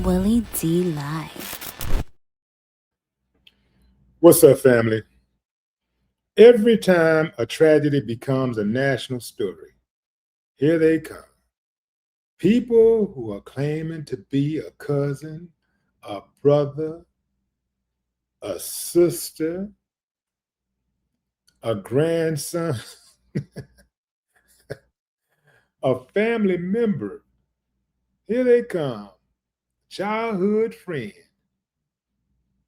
Willie D Live. What's up, family? Every time a tragedy becomes a national story, here they come. People who are claiming to be a cousin, a brother, a sister, a grandson, a family member. Here they come. Childhood friend.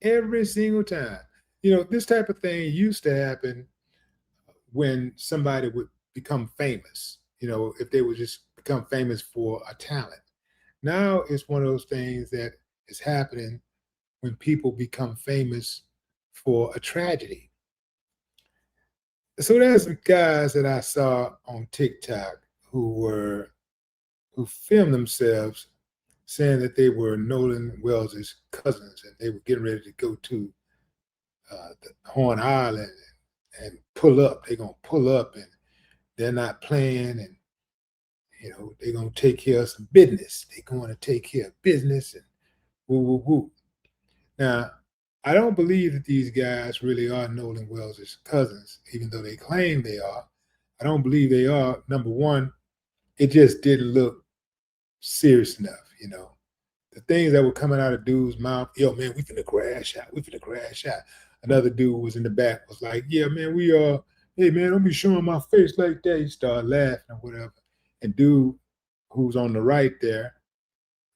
Every single time. This type of thing used to happen when somebody would become famous, if they would just become famous for a talent. Now it's one of those things that is happening when people become famous for a tragedy. So there's some guys that I saw on TikTok who filmed themselves saying that they were Nolan Wells' cousins and they were getting ready to go to the Horn Island and pull up. They're gonna pull up and they're not playing, and they're gonna take care of some business. They're going to take care of business and woo woo woo. Now, I don't believe that these guys really are Nolan Wells' cousins, even though they claim they are. I don't believe they are. Number one, it just didn't look serious enough, The things that were coming out of dude's mouth, yo, man, we finna crash out. We finna crash out. Another dude was in the back, was like, yeah, man, hey, man, don't be showing my face like that. He started laughing or whatever. And dude who's on the right there,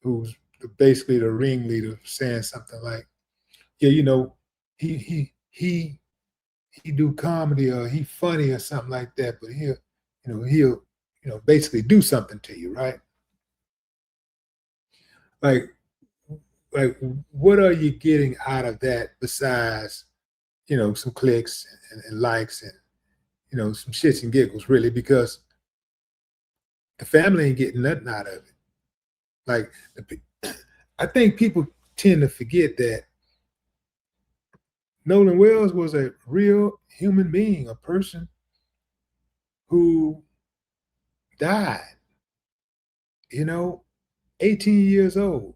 who's basically the ringleader, saying something like, yeah, he do comedy or he funny or something like that, but he'll basically do something to you, right? Like what are you getting out of that besides, some clicks and likes and, some shits and giggles, really, because the family ain't getting nothing out of it. Like, I think people tend to forget that Nolan Wells was a real human being, a person who died, 18 years old.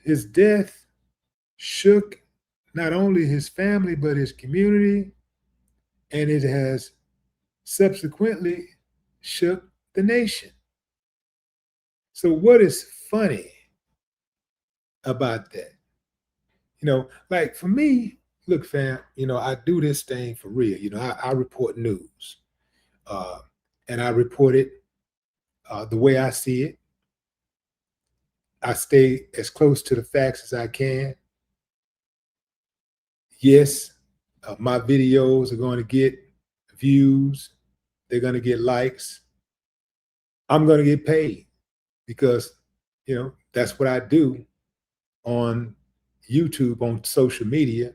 His death shook not only his family, but his community, and it has subsequently shook the nation. So what is funny about that? Like for me, look, fam, I do this thing for real. I report news, and I report it the way I see it. I stay as close to the facts as I can. Yes, my videos are going to get views. They're going to get likes. I'm going to get paid because, that's what I do on YouTube, on social media.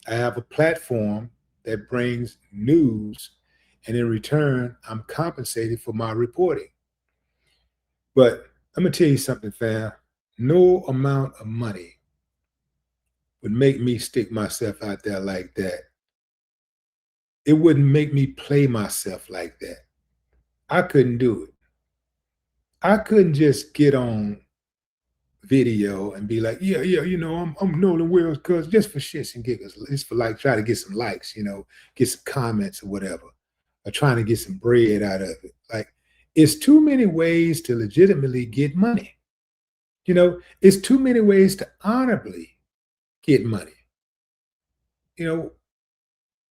I have a platform that brings news, and in return, I'm compensated for my reporting. But I'm going to tell you something, fam. No amount of money would make me stick myself out there like that. It wouldn't make me play myself like that. I couldn't do it. I couldn't just get on video and be like, yeah, I'm Nolan Wells, cuz just for shits and giggles. It's for like try to get some likes, get some comments or whatever, or trying to get some bread out of it. Like, it's too many ways to legitimately get money. It's too many ways to honorably get money.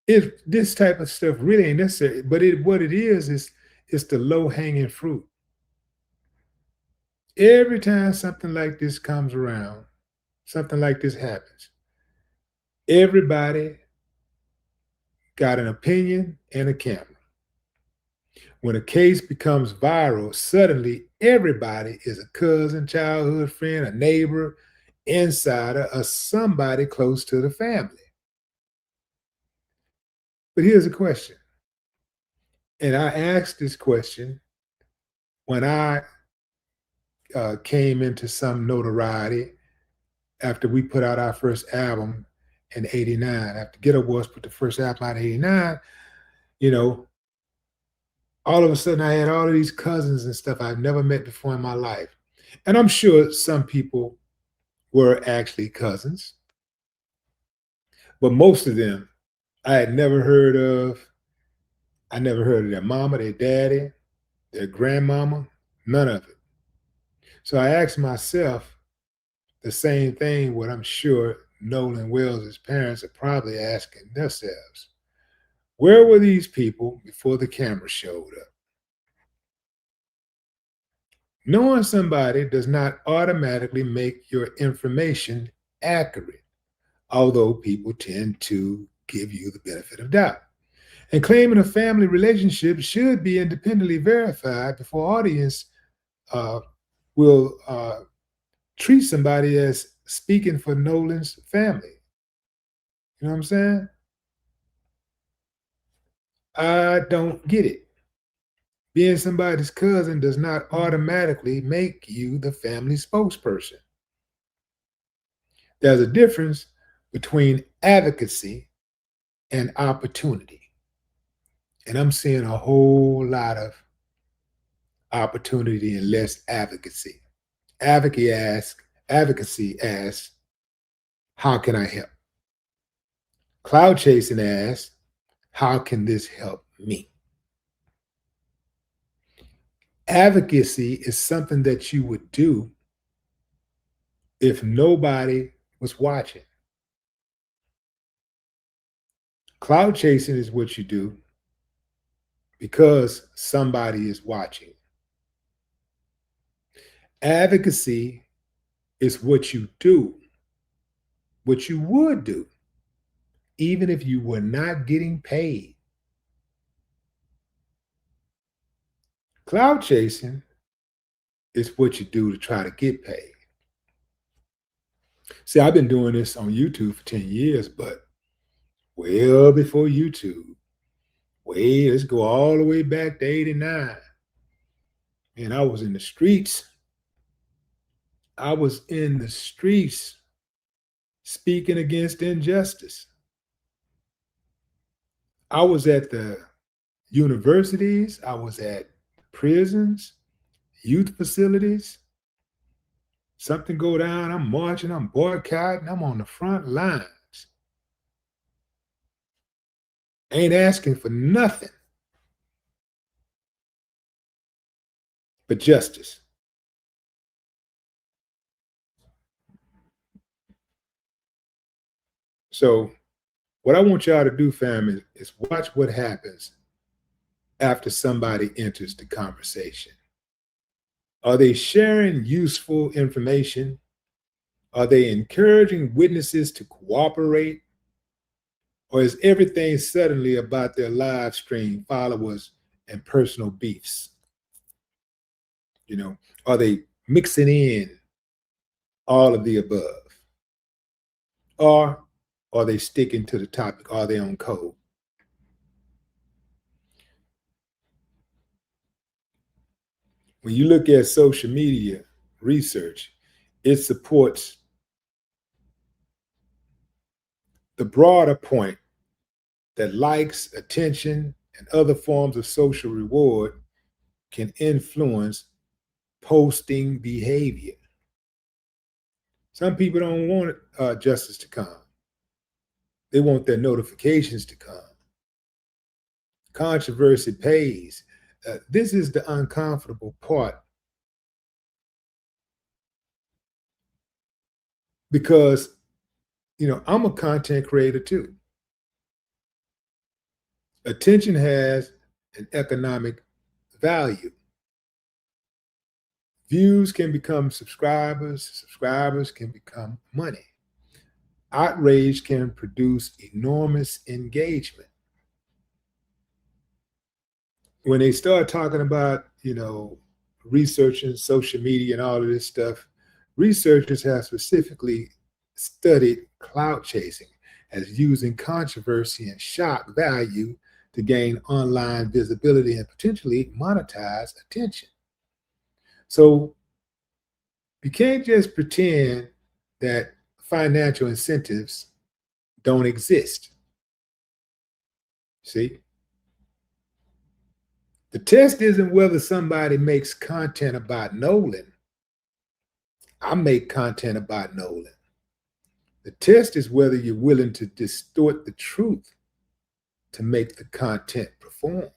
If this type of stuff really ain't necessary, but what it is it's the low-hanging fruit. Every time something like this comes around, something like this happens, everybody got an opinion and a camera. When a case becomes viral, suddenly everybody is a cousin, childhood friend, a neighbor, insider, or somebody close to the family. But here's a question. And I asked this question when I came into some notoriety after we put out our first album in '89. After Get Up Wars put the first album out in '89, all of a sudden I had all of these cousins and stuff I've never met before in my life. And I'm sure some people were actually cousins, but most of them I had never heard of. I never heard of their mama, their daddy, their grandmama, none of it. So I asked myself the same thing, what I'm sure Nolan Wells' parents are probably asking themselves. Where were these people before the camera showed up? Knowing somebody does not automatically make your information accurate, although people tend to give you the benefit of doubt. And claiming a family relationship should be independently verified before audience uh, will treat somebody as speaking for Nolan's family. You know what I'm saying? I don't get it. Being somebody's cousin does not automatically make you the family spokesperson. There's a difference between advocacy and opportunity. And I'm seeing a whole lot of opportunity and less advocacy. Advocacy asks, how can I help? Cloud chasing asks, how can this help me? Advocacy is something that you would do if nobody was watching. Cloud chasing is what you do because somebody is watching. Advocacy is what you do, what you would do, even if you were not getting paid. Cloud chasing is what you do to try to get paid. See, I've been doing this on YouTube for 10 years, but well before YouTube. Let's go all the way back to 89. And I was in the streets. I was in the streets speaking against injustice. I was at the universities, I was at prisons, youth facilities. Something go down, I'm marching, I'm boycotting, I'm on the front lines. Ain't asking for nothing but justice. So what I want y'all to do, fam, is watch what happens after somebody enters the conversation. Are they sharing useful information? Are they encouraging witnesses to cooperate? Or is everything suddenly about their live stream followers and personal beefs? You know, are they mixing in all of the above? Or are they sticking to the topic? Are they on code? When you look at social media research, it supports the broader point that likes, attention, and other forms of social reward can influence posting behavior. Some people don't want justice to come. They want their notifications to come. Controversy pays. This is the uncomfortable part because, you know, I'm a content creator too. Attention has an economic value. Views can become subscribers, subscribers can become money. Outrage can produce enormous engagement. When they start talking about, you know, researching social media and all of this stuff, researchers have specifically studied clout chasing as using controversy and shock value to gain online visibility and potentially monetize attention. So you can't just pretend that financial incentives don't exist. See? The test isn't whether somebody makes content about Nolan. I make content about Nolan. The test is whether you're willing to distort the truth to make the content perform.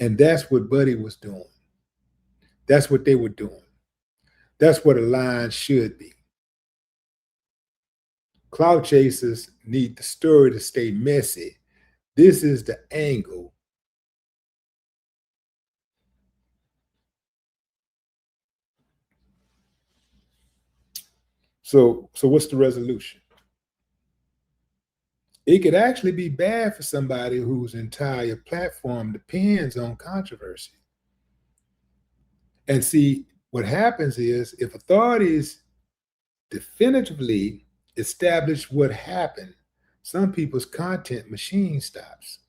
And that's what Buddy was doing. That's what they were doing. That's what a line should be. Clout chasers need the story to stay messy. This is the angle. So what's the resolution? It could actually be bad for somebody whose entire platform depends on controversy. And see, what happens is if authorities definitively establish what happened, some people's content machine stops.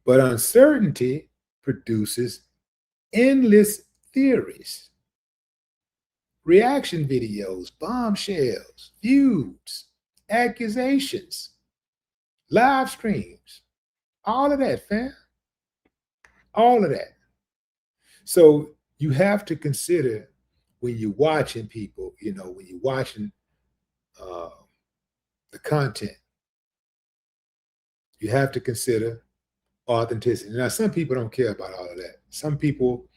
But uncertainty produces endless theories, reaction videos, bombshells, feuds, accusations, live streams, all of that, fam. All of that. So you have to consider when you're watching people, when you're watching the content, you have to consider authenticity. Now, some people don't care about all of that. Some people,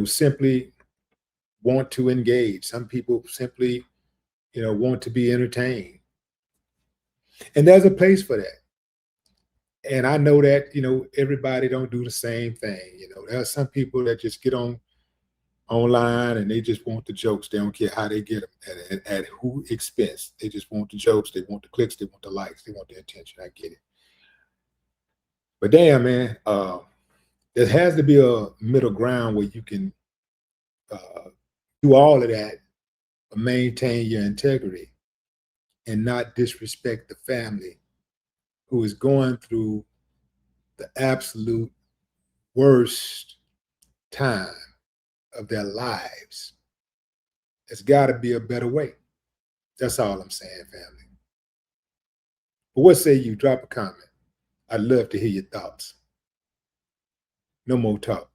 simply want to engage. Some people simply, want to be entertained. And there's a place for that. And I know that, everybody don't do the same thing. There are some people that just get online and they just want the jokes. They don't care how they get them, at who expense. They just want the jokes. They want the clicks. They want the likes. They want the attention. I get it. But damn, man, there has to be a middle ground where you can do all of that, but maintain your integrity and not disrespect the family who is going through the absolute worst time of their lives. There's got to be a better way. That's all I'm saying, family. But what say you? Drop a comment. I'd love to hear your thoughts. No more talk.